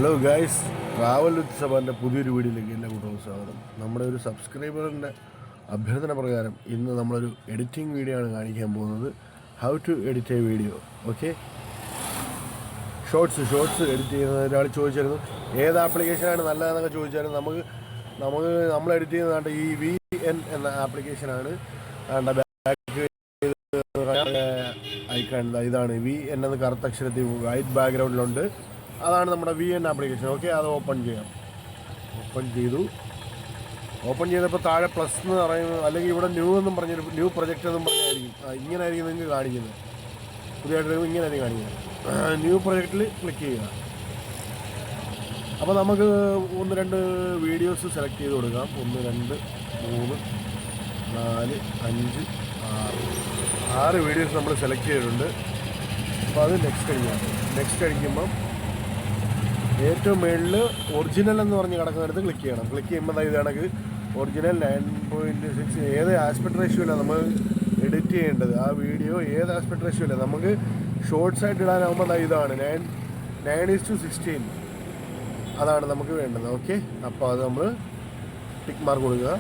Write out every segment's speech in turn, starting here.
Hello guys, travel with സബാൻ്റെ പുതിയൊരു വീഡിയോയിലേക്ക് എല്ലാ കൂട്ടർക്കും സ്വാഗതം. നമ്മുടെ ഒരു സബ്സ്ക്രൈബറിൻ്റെ അഭ്യർത്ഥന പ്രകാരം ഇന്ന് നമ്മളൊരു എഡിറ്റിംഗ് വീഡിയോ ആണ് കാണിക്കാൻ പോകുന്നത്. How to edit a video. Okay, shorts edit ചെയ്യുന്ന ഒരാൾ ചോദിച്ചായിരുന്നു ഏത് ആപ്ലിക്കേഷനാണ് നല്ലതെന്നൊക്കെ ചോദിച്ചായിരുന്നു. നമ്മൾ എഡിറ്റ് ചെയ്യുന്നതാണ്ട് ഈ VN എന്ന ആപ്ലിക്കേഷനാണ്. ബാക്ക് ഐക്കൺ ഇതാണ് VN എന്ന് കറുത്ത അക്ഷരത്തിൽ വൈറ്റ് ബാക്ക്ഗ്രൗണ്ടിലുണ്ട്. അതാണ് നമ്മുടെ VN ആപ്ലിക്കേഷൻ. ഓക്കെ, അത് ഓപ്പൺ ചെയ്യാം. ഓപ്പൺ ചെയ്തപ്പോൾ താഴെ പ്ലസ് എന്ന് പറയുന്നത്, അല്ലെങ്കിൽ ഇവിടെ ന്യൂ എന്നും പറഞ്ഞൊരു ന്യൂ പ്രൊജക്റ്റ് എന്നും പറഞ്ഞായിരിക്കും. ഇങ്ങനെ ആയിരിക്കും നിങ്ങൾക്ക് കാണിക്കുന്നത്. പുതിയതായിട്ട് ഇങ്ങനെ ആയിരിക്കും കാണിക്കുന്നത്. ന്യൂ പ്രൊജക്റ്റിൽ ക്ലിക്ക് ചെയ്യുക. അപ്പോൾ നമുക്ക് 1-2 വീഡിയോസ് സെലക്ട് ചെയ്ത് കൊടുക്കാം. 1 2 3 4 5 6 വീഡിയോസ് നമ്മൾ സെലക്ട് ചെയ്തിട്ടുണ്ട്. അപ്പോൾ അത് നെക്സ്റ്റ് അടിക്കുമ്പം ഏറ്റവും മുകളിൽ ഒറിജിനൽ എന്ന് പറഞ്ഞ് കിടക്കുന്നിടത്ത് ക്ലിക്ക് ചെയ്യണം. ക്ലിക്ക് ചെയ്യുമ്പോൾ ഇത് കണക്ക് ഒറിജിനൽ 9.6 ഏത് ആസ്പെക്ട് റേഷ്യോയിലാണ് നമ്മൾ എഡിറ്റ് ചെയ്യേണ്ടത്. ആ വീഡിയോ ഏത് ആസ്പെക്ട് റേഷ്യോയിലാണ് നമുക്ക് ഷോർട്സ് ആയിട്ട് ഇടാനാകുമ്പോൾ ഇതാണ് 9:16 അതാണ് നമുക്ക് വേണ്ടത്. ഓക്കെ, അപ്പോൾ അത് നമ്മൾ ടിക്ക് മാർക്ക് കൊടുക്കുക.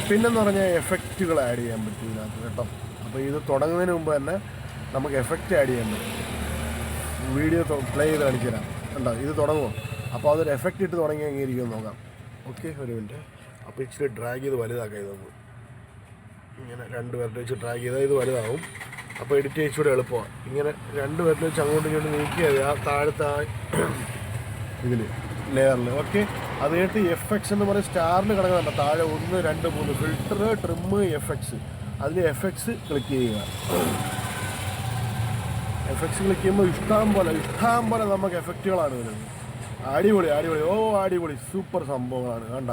പിന്നെന്ന് പറഞ്ഞാൽ എഫക്റ്റുകൾ ആഡ് ചെയ്യാൻ പറ്റും ഇതിനകത്ത് കേട്ടോ. അപ്പോൾ ഇത് തുടങ്ങുന്നതിന് മുമ്പ് തന്നെ നമുക്ക് എഫക്റ്റ് ആഡ് ചെയ്യാൻ പറ്റും. വീഡിയോ പ്ലേ ചെയ്ത് കാണിച്ചു തരാം. ഉണ്ടോ, ഇത് തുടങ്ങുമോ? അപ്പോൾ അതൊരു എഫക്റ്റ് ഇട്ട് തുടങ്ങി എങ്ങനെയിരിക്കും നോക്കാം. ഓക്കെ, ഒരു മിനിറ്റ്. അപ്പോൾ ഇച്ചിരി ഡ്രാഗ് ചെയ്ത് വലുതാക്കാം. ഇതൊന്ന് ഇങ്ങനെ 2 പേരുടെ വെച്ച് ഡ്രാഗ് ചെയ്താൽ ഇത് വലുതാവും. അപ്പോൾ എഡിറ്റ് ചെയ്യിച്ചൂടെ എളുപ്പമാണ്. ഇങ്ങനെ 2 പേരുടെ വെച്ച് അങ്ങോട്ടും ഇങ്ങോട്ടും നീക്കിയാൽ ആ താഴത്തെ ഇതിൽ ലെയറിൽ. ഓക്കെ, അത് കഴിഞ്ഞിട്ട് FX എന്ന് പറയുന്ന സ്റ്റാറിൽ കിടക്കുന്നുണ്ട് താഴെ 1 2 3 ഫിൽറ്റർ, ട്രിം, FX. അതിൽ FX ക്ലിക്ക് ചെയ്യുക. FX ക്ലിക്ക് ചെയ്യുമ്പോൾ ഇഷ്ടം പോലെ നമുക്ക് എഫക്റ്റുകളാണ് വരുന്നത്. അടിപൊളി. അടിപൊളി സൂപ്പർ സംഭവങ്ങളാണ്. കണ്ട,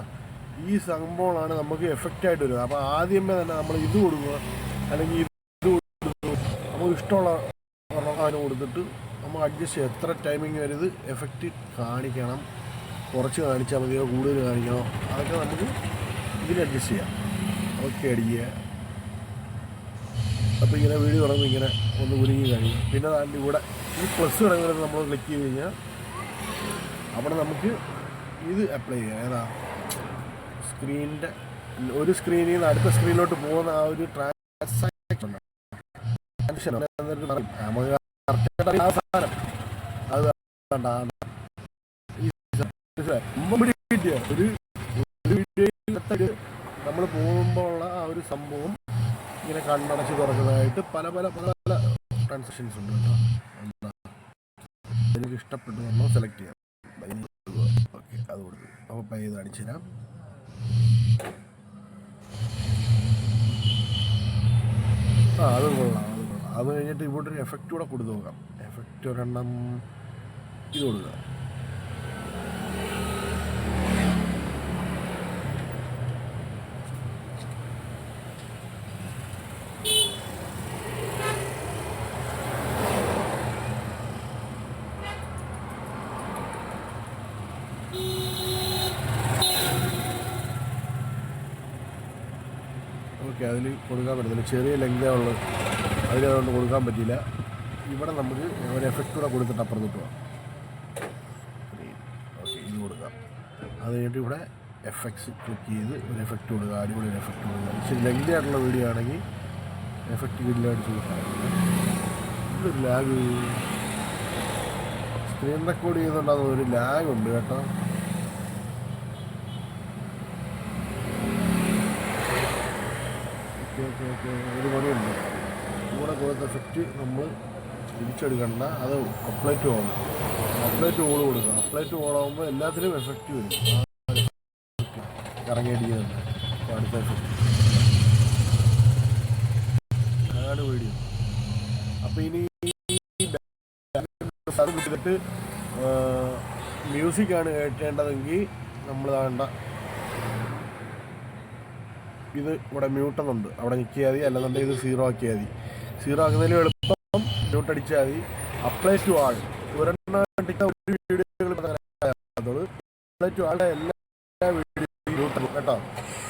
ഈ സംഭവങ്ങളാണ് നമുക്ക് എഫക്റ്റായിട്ട് വരുന്നത്. അപ്പോൾ ആദ്യമേ തന്നെ നമ്മൾ ഇത് കൊടുക്കുക, അല്ലെങ്കിൽ ഇത് കൊടുക്കുക. നമുക്ക് ഇഷ്ടമുള്ള അതിന് കൊടുത്തിട്ട് നമ്മൾ അഡ്ജസ്റ്റ് ചെയ്യുക. എത്ര ടൈമിങ് വരെ ഇത് എഫക്റ്റ് കാണിക്കണം, കുറച്ച് കാണിച്ചാൽ മതിയോ കൂടുതൽ കാണിക്കണോ, അതൊക്കെ നമുക്ക് ഇതിൽ അഡ്ജസ്റ്റ് ചെയ്യാം. ഓക്കെ, അടിക്കുക. അപ്പോൾ ഇങ്ങനെ വീഡിയോ തുടങ്ങുമ്പോൾ ഇങ്ങനെ ഒന്ന് കുലുങ്ങി കഴിയും. പിന്നെ അതിൻ്റെ ഇവിടെ ഈ പ്ലസ് കിടക്കുന്നത് നമ്മൾ ക്ലിക്ക് ചെയ്ത് കഴിഞ്ഞാൽ അവിടെ നമുക്ക് ഇത് അപ്ലൈ ചെയ്യാം. ഏതാ സ്ക്രീനിൻ്റെ ഒരു സ്ക്രീനിൽ നിന്ന് അടുത്ത സ്ക്രീനിലോട്ട് പോകുന്ന ആ ഒരു ട്രാൻസാക്ഷൻ അത് നമ്മൾ പോകുമ്പോൾ ഉള്ള ആ ഒരു സംഭവം ഇങ്ങനെ കണ്ണടച്ച് തുറക്കുന്നതായിട്ട് പല ട്രാൻസാക്ഷൻസ് ഉണ്ട് കേട്ടോ. എനിക്ക് ഇഷ്ടപ്പെട്ടു നമ്മൾ സെലക്ട് ചെയ്യാം. ഓക്കെ, അത് കൊടുക്കും. അപ്പോൾ പേ ചെയ്ത് കാണിച്ചു തരാം. അത് കൊള്ളാം. അത് കഴിഞ്ഞിട്ട് ഇവിടെ ഒരു എഫക്റ്റ് കൂടെ കൊടുത്തു നോക്കാം. എഫക്റ്റ് ഒരെണ്ണം ഇത് കൊടുക്കുക. ഓക്കെ, അതിൽ കൊടുക്കാൻ പറ്റത്തില്ല, ചെറിയ ലെങ്തേ ഉള്ളു. അതിലതുകൊണ്ട് കൊടുക്കാൻ പറ്റില്ല. ഇവിടെ നമുക്ക് ഒരു എഫക്റ്റ് കൂടെ കൊടുത്തിട്ട് അപ്പുറത്തോട്ട് പോകാം. ഓക്കെ, ഇത് കൊടുക്കാം. അത് കഴിഞ്ഞിട്ട് ഇവിടെ FX ക്ലിക്ക് ചെയ്ത് ഒരു എഫക്റ്റ് കൊടുക്കുക. അടിപൊളി ഒരു എഫക്റ്റ് കൊടുക്കുക. ഇച്ചിരി ലെങ്തി ആയിട്ടുള്ള വീഡിയോ ആണെങ്കിൽ എഫക്റ്റ് വീഡിയോയായിട്ട് കൊടുക്കാം. ഇതൊരു ലാഗ്, സ്ക്രീൻ റെക്കോർഡ് ചെയ്യുന്നുണ്ടാകുന്ന ഒരു ലാഗ് ഉണ്ട് കേട്ടോ. ഓക്കെ, ഒരു പണിയുണ്ട്. ഇവിടെ കൊടുത്ത എഫക്റ്റ് നമ്മൾ തിരിച്ചെടുക്കണ്ട. അത് അപ്ലൈ ടു ഓൾ കൊടുക്കുക. അപ്ലൈ ടു ഓൾ ആകുമ്പോൾ എല്ലാത്തിലും എഫക്റ്റ് വരും. കറങ്ങിയടിക്കുന്നുണ്ട്. അടുത്ത എഫക്റ്റ് ആണ് വീഡിയോ. അപ്പോൾ ഇനി വിട്ടിട്ട് മ്യൂസിക്കാണ് കേട്ടേണ്ടതെങ്കിൽ നമ്മൾ വേണ്ട ഇത് ഇവിടെ മ്യൂട്ടെന്നുണ്ട്, അവിടെ നിൽക്കിയാൽ മതി. അല്ലെന്നുണ്ടെങ്കിൽ ഇത് 0 ആക്കിയാൽ മതി. 0 ആക്കുന്നതിലും എളുപ്പം മ്യൂട്ട് അടിച്ചാൽ മതി. അപ്ലൈ ടു ആൾ ഒരെണ്ണം അപ്ലൈ ടു ആളുടെ എല്ലാ വീഡിയോയും കേട്ടോ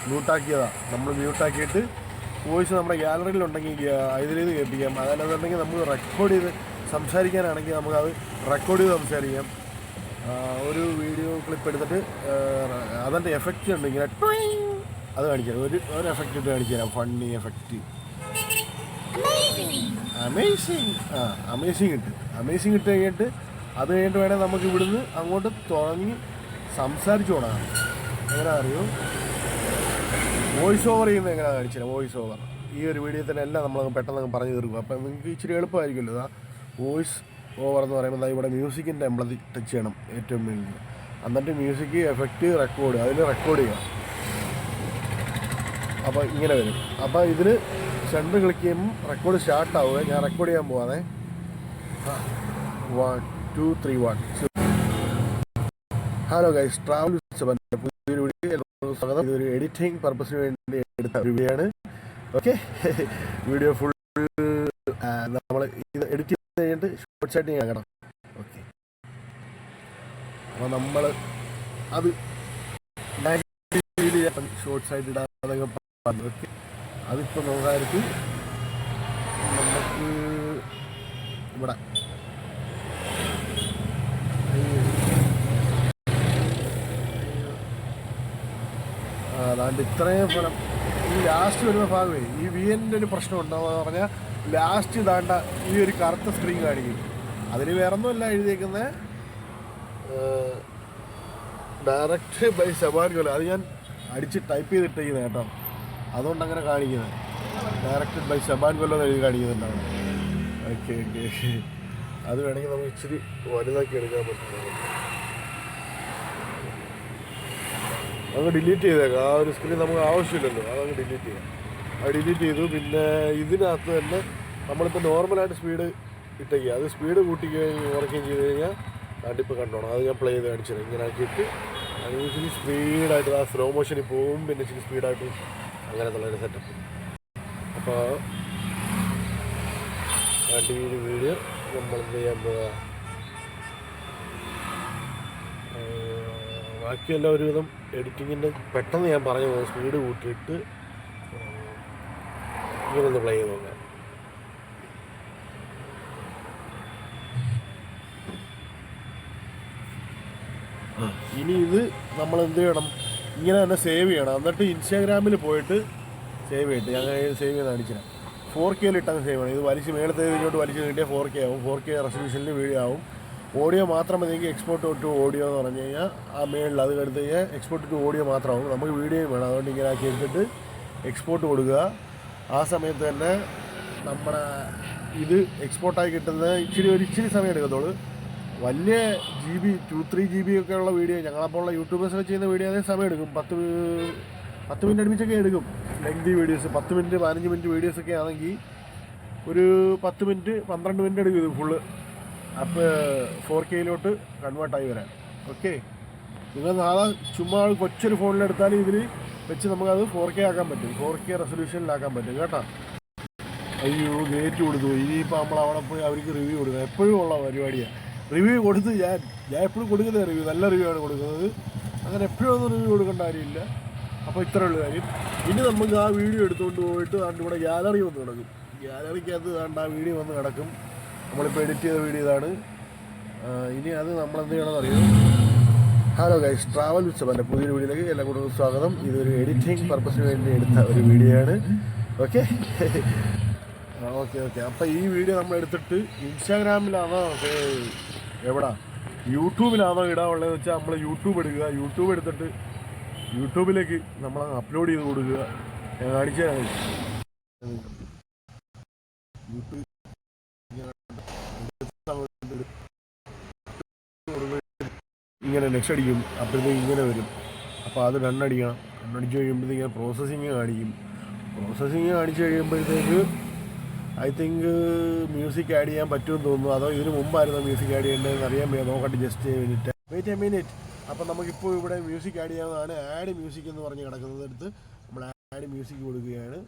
മ്യൂട്ടാക്കിയതാണ്. നമ്മൾ മ്യൂട്ടാക്കിയിട്ട് വോയിസ് നമ്മുടെ ഗാലറിയിലുണ്ടെങ്കിൽ ഇതിൽ കേൾപ്പിക്കാം. അതല്ലെന്നുണ്ടെങ്കിൽ നമുക്ക് റെക്കോർഡ് ചെയ്ത് സംസാരിക്കാനാണെങ്കിൽ നമുക്കത് റെക്കോർഡ് ചെയ്ത് സംസാരിക്കാം. ഒരു വീഡിയോ ക്ലിപ്പ് എടുത്തിട്ട് അതിൻ്റെ എഫക്റ്റ് ഉണ്ട് ഇങ്ങനെ അത് കാണിക്കാം. ഒരു എഫക്റ്റ് ഇട്ട് കാണിച്ചു തരാം. Funny effect. അമേസിങ് ഇട്ട് കഴിഞ്ഞിട്ട് അത് കഴിഞ്ഞിട്ട് വേണേൽ നമുക്ക് ഇവിടുന്ന് അങ്ങോട്ട് തുടങ്ങി സംസാരിച്ചു തുടങ്ങാം. എങ്ങനെ അറിയൂ? വോയിസ് ഓവർ ചെയ്യുന്നത് എങ്ങനെയാണ് കാണിച്ചത്? വോയിസ് ഓവർ ഈ ഒരു വീഡിയോ തന്നെ എല്ലാം നമ്മളങ്ങ് പെട്ടെന്ന് പറഞ്ഞു തീർക്കും. അപ്പം നിങ്ങൾക്ക് ഇച്ചിരി എളുപ്പമായിരിക്കുമല്ലോ. വോയിസ് ഓവർ എന്ന് പറയുമ്പോൾ ഇവിടെ മ്യൂസിക്കിൻ്റെ എംബ്ലത്തിൽ ടച്ച് ചെയ്യണം ഏറ്റവും മുന്നിൽ. എന്നിട്ട് മ്യൂസിക് എഫക്റ്റ് റെക്കോർഡ് അതിൽ റെക്കോർഡ് ചെയ്യാം. അപ്പോൾ ഇങ്ങനെ വരും. അപ്പോൾ ഇതിൽ സെൻറ്റർ ക്ലിക്ക് ചെയ്യുമ്പോൾ റെക്കോർഡ് സ്റ്റാർട്ട് ആവുക. ഞാൻ റെക്കോർഡ് ചെയ്യാൻ പോവാതെ 1 2 3 1. ഹലോ ഗൈസ്, ട്രാവൽ പുതിയൊരു വീഡിയോ സ്വാഗതം. ഇതൊരു എഡിറ്റിംഗ് പർപ്പസിന് വേണ്ടി എടുത്ത വീഡിയോയാണ്. ഓക്കെ, വീഡിയോ ഫുൾ നമ്മൾ ഇത് എഡിറ്റ് ചെയ്ത് കഴിഞ്ഞിട്ട് ഷോർട്ട്സ് ആയിട്ട് കേൾക്കണം. ഓക്കെ, അപ്പോൾ നമ്മൾ അത് ഷോർട്ട്സ് ആയിട്ട് ഇടാതൊക്കെ പറഞ്ഞു. ഓക്കെ, അതിപ്പോൾ നോക്കാർക്ക് നമുക്ക് ഇവിടെ അതാണ്ട് ഇത്രയും ഫലം. ഈ ലാസ്റ്റ് വരുന്ന ഭാഗമേ ഈ VN-ൻ്റെ ഒരു പ്രശ്നം ഉണ്ടാവുക പറഞ്ഞാൽ ലാസ്റ്റ് ഇതാണ്ട ഈ ഒരു കറുത്ത സ്ക്രീൻ കാണിക്കും. അതിന് വേറൊന്നുമല്ല എഴുതിയേക്കുന്നത് ഡയറക്റ്റ് ബൈ ശബാൻ കൊല്ലം. അത് ഞാൻ അടിച്ച് ടൈപ്പ് ചെയ്തിട്ടേക്കുന്നത് കേട്ടോ. അതുകൊണ്ട് അങ്ങനെ കാണിക്കുന്നത് ഡയറക്റ്റഡ് ബൈ ശബാൻ കൊല്ലം എന്ന് എഴുതി കാണിക്കുന്നുണ്ടാവും. ഓക്കെ ഓക്കെ, അത് വേണമെങ്കിൽ നമുക്ക് ഇച്ചിരി വലുതാക്കി എടുക്കാൻ പറ്റുന്നത്. അങ്ങ് ഡിലീറ്റ് ചെയ്തേക്കാം. ആ ഒരു സ്ക്രീൻ നമുക്ക് ആവശ്യമില്ലല്ലോ, അതങ്ങ് ഡിലീറ്റ് ചെയ്യാം. അത് ഡിലീറ്റ് ചെയ്തു. പിന്നെ ഇതിനകത്ത് തന്നെ നമ്മളിപ്പോൾ നോർമലായിട്ട് സ്പീഡ് ഇട്ടേക്കുക. അത് സ്പീഡ് കൂട്ടിക്കുകയും കുറയ്ക്കുകയും ചെയ്ത് കഴിഞ്ഞാൽ കണ്ടിപ്പോൾ കണ്ടോണം. അത് ഞാൻ പ്ലേ ചെയ്ത് കാണിച്ചത് ഇങ്ങനെ ആക്കിയിട്ട് അത് ഇച്ചിരി സ്പീഡായിട്ട് ആ സ്ലോ മോഷനിൽ പോവും. പിന്നെ ഇച്ചിരി സ്പീഡായിട്ട് അങ്ങനത്തുള്ളൊരു സെറ്റപ്പ്. അപ്പോൾ ഈ വീഡിയോ നമ്മൾ എന്ത് ചെയ്യാൻ പോവുക, ബാക്കിയെല്ലാം ഒരുവിധം എഡിറ്റിങ്ങിൻ്റെ പെട്ടെന്ന് ഞാൻ പറഞ്ഞു പോകും. സ്പീഡ് കൂട്ടിയിട്ട് ഇങ്ങനെ ഒന്ന് പ്ലേ ചെയ്ത് നോക്കാം. ഇനി ഇത് നമ്മൾ എന്ത് ചെയ്യണം, ഇങ്ങനെ തന്നെ സേവ് ചെയ്യണം. എന്നിട്ട് ഇൻസ്റ്റാഗ്രാമിൽ പോയിട്ട് സേവ് ചെയ്തിട്ട് ഞാൻ സേവ് ചെയ്ത് കാണിച്ചില്ല. 4K ഇട്ടങ്ങ് സേവ് ചെയ്യണം. ഇത് വലിച്ച് മേളത്തെ ഇങ്ങോട്ട് വലിച്ച് കിട്ടിയാൽ 4K ആവും. 4K റെസൊല്യൂഷനിൽ വീഡിയോ ആവും. ഓഡിയോ മാത്രം മതിയെങ്കിൽ എക്സ്പോർട്ട് ടു ഓഡിയോ എന്ന് പറഞ്ഞു കഴിഞ്ഞാൽ ആ മേളിൽ അത് എടുത്ത് കഴിഞ്ഞാൽ എക്സ്പോർട്ട് ടു ഓഡിയോ മാത്രമാവും. നമുക്ക് വീഡിയോയും വേണം. അതുകൊണ്ട് ഇങ്ങനെ ആക്കി എടുത്തിട്ട് എക്സ്പോർട്ട് കൊടുക്കുക. ആ സമയത്ത് തന്നെ നമ്മുടെ ഇത് എക്സ്പോർട്ടായി കിട്ടുന്നത് ഇച്ചിരി സമയം എടുക്കത്തുള്ളൂ. വലിയ GB 2-3 GB ഒക്കെ ഉള്ള വീഡിയോ ഞങ്ങളപ്പോഴുള്ള യൂട്യൂബേഴ്സൊക്കെ ചെയ്യുന്ന വീഡിയോ അതേ സമയം എടുക്കും. 10 മിനിറ്റ് അടുപ്പിച്ചൊക്കെ എടുക്കും. ലെങ്തി വീഡിയോസ് 10 മിനിറ്റ് 15 മിനിറ്റ് വീഡിയോസൊക്കെ ആണെങ്കിൽ ഒരു 10 മിനിറ്റ് 12 മിനിറ്റ് എടുക്കും ഇത് ഫുള്ള്. അപ്പോൾ 4K കൺവേർട്ടായി വരാൻ. ഓക്കെ, നിങ്ങൾ നാളെ ചുമ്മാ കൊച്ചൊരു ഫോണിലെടുത്താലും ഇതിൽ വെച്ച് നമുക്കത് 4K ആക്കാൻ പറ്റും. 4K റെസൊല്യൂഷനിലാക്കാൻ പറ്റും കേട്ടോ. അയ്യോ, ഗേറ്റ് കൊടുത്തു. ഇനിയിപ്പോൾ നമ്മൾ അവിടെ പോയി അവർക്ക് റിവ്യൂ കൊടുക്കുക എപ്പോഴും ഉള്ള പരിപാടിയാണ്. റിവ്യൂ കൊടുത്ത് ഞാൻ എപ്പോഴും കൊടുക്കുന്ന റിവ്യൂ നല്ല റിവ്യൂ ആണ് കൊടുക്കുന്നത്. അങ്ങനെ എപ്പോഴും ഒന്നും റിവ്യൂ കൊടുക്കേണ്ട കാര്യമില്ല. അപ്പോൾ ഇത്രയുള്ള കാര്യം. ഇനി നമുക്ക് ആ വീഡിയോ എടുത്തുകൊണ്ട് പോയിട്ട് താണ്ട് ഇവിടെ ഗ്യാലറി വന്ന് കിടക്കും. ഗ്യാലറിക്കകത്ത് താണ്ട് ആ വീഡിയോ വന്ന് കിടക്കും. നമ്മളിപ്പോൾ എഡിറ്റ് ചെയ്ത വീഡിയോ ഇതാണ്. ഇനി അത് നമ്മളെന്ത് ചെയ്യണമെന്ന് അറിയാം. ഹലോ ഗൈസ്, ട്രാവൽ വിത്ത് ശബാൻ്റെ പുതിയൊരു വീഡിയോയിലേക്ക് എല്ലാ കൂടെ സ്വാഗതം. ഇതൊരു എഡിറ്റിംഗ് പർപ്പസിന് വേണ്ടി എടുത്ത ഒരു വീഡിയോ ആണ്. Okay okay okay. അപ്പോൾ ഈ വീഡിയോ നമ്മൾ എടുത്തിട്ട് ഇൻസ്റ്റാഗ്രാമിലാണോ എവിടാ യൂട്യൂബിലാണോ ഇടാനുള്ളതെന്ന് വെച്ചാൽ നമ്മൾ യൂട്യൂബ് എടുക്കുക. യൂട്യൂബ് എടുത്തിട്ട് യൂട്യൂബിലേക്ക് നമ്മൾ അപ്ലോഡ് ചെയ്ത് കൊടുക്കുക. ഞാൻ കാണിച്ചാൽ യൂട്യൂബ് ഇങ്ങനെ നെക്സ്റ്റ് അടിക്കും. അപ്പോഴത്തേക്ക് ഇങ്ങനെ വരും. അപ്പോൾ അത് രണ്ടടിക്കണം. രണ്ടടിച്ച് കഴിയുമ്പോഴത്തേക്ക് ഇങ്ങനെ പ്രോസസ്സിങ് കാണിക്കും. പ്രോസസ്സിങ് കാണിച്ച് കഴിയുമ്പോഴത്തേക്ക് ഐ തിങ്ക് മ്യൂസിക് ആഡ് ചെയ്യാൻ പറ്റുമെന്ന് തോന്നുന്നു. അതോ ഇതിന് മുമ്പായിരുന്നു മ്യൂസിക് ആഡ് ചെയ്യേണ്ടതെന്ന് അറിയാൻ വയ്യ. നോക്കട്ടെ, ജസ്റ്റ് വെയിറ്റ് എ മിനിറ്റ്. അപ്പോൾ നമുക്കിപ്പോൾ ഇവിടെ മ്യൂസിക് ആഡ് ചെയ്യാവുന്നതാണ്. ആഡ് മ്യൂസിക് എന്ന് പറഞ്ഞ് കിടക്കുന്നത് എടുത്ത് നമ്മൾ ആഡ് മ്യൂസിക് കൊടുക്കുകയാണ്.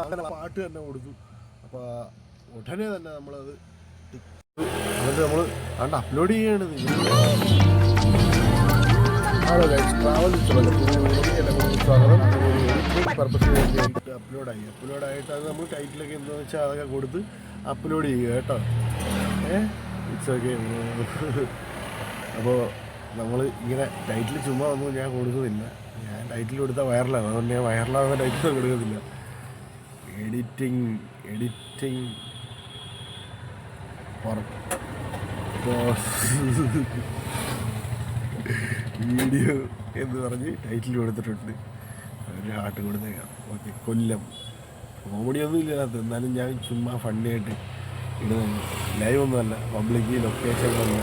അങ്ങനെ പാട്ട് തന്നെ കൊടുത്തു. അപ്പോൾ ഉടനെ തന്നെ നമ്മളത് എന്നിട്ട് നമ്മൾ അപ്ലോഡ് ചെയ്യണത്. ഹലോ ഗൈസ്, ട്രാവൽ എല്ലാവർക്കും സ്വാഗതം. പർപ്പസിന് വേണ്ടി അപ്ലോഡായിട്ട് അത് നമ്മൾ ടൈറ്റിലൊക്കെ എന്താണെന്ന് വെച്ചാൽ അതൊക്കെ കൊടുത്ത് അപ്ലോഡ് ചെയ്യുക കേട്ടോ. It's okay. അപ്പോൾ നമ്മൾ ഇങ്ങനെ ടൈറ്റിൽ ചുമ്മാ ഒന്നും ഞാൻ കൊടുക്കുന്നില്ല. ഞാൻ ടൈറ്റിൽ കൊടുത്താൽ വൈറലാണ്, അതുകൊണ്ട് ഞാൻ വൈറലാകുന്ന ടൈറ്റിൽ കൊടുക്കുന്നില്ല. എഡിറ്റിംഗ് വീഡിയോ എന്ന് പറഞ്ഞ് ടൈറ്റിൽ കൊടുത്തിട്ടുണ്ട്. ഒരു ഹാർട്ട് കൊടുത്തേക്കാം. ഓക്കെ. കൊല്ലം കോമഡിയൊന്നും ഇല്ല അതിനകത്ത്, എന്നാലും ഞാൻ ചുമ്മാ ഫണ്ണിയായിട്ട് ഇടുന്നത്. ലൈവ് ഒന്നുമല്ല, പബ്ലിക് ലൊക്കേഷനിലല്ല.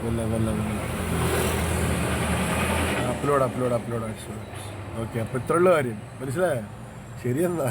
കൊല്ലം അപ്ലോഡ്. ഓക്കെ, അപ്പോൾ ഇത്രയുള്ള കാര്യം മനസ്സിലായോ? ശരിയെന്നാ.